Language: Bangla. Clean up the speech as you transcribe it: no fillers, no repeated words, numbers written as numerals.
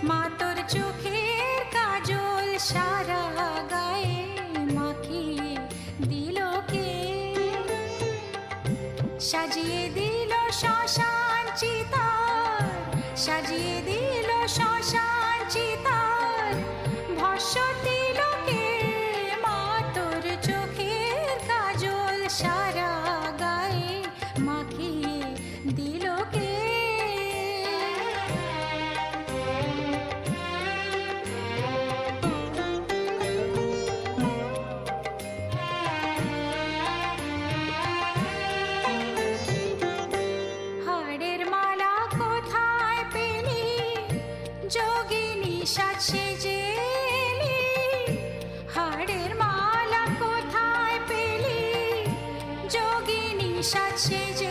মা তোর চোখের কাজল সারা গায়ে মাখিয়ে দিল কে? সাজিয়ে দিল শ্মশান চিতার, সাজিয়ে দিল শ্মশান চিতার, ভস্য দিল কে? মা তোর চোখের কাজল সারা গায়ে মাখিয়ে দিল কে? হাড়ের মালা কোথায় পেলি যোগিনী সাজ সেজে এলি? হাড়ের মালা কোথায় পেলি যোগিনী সাজ সেজে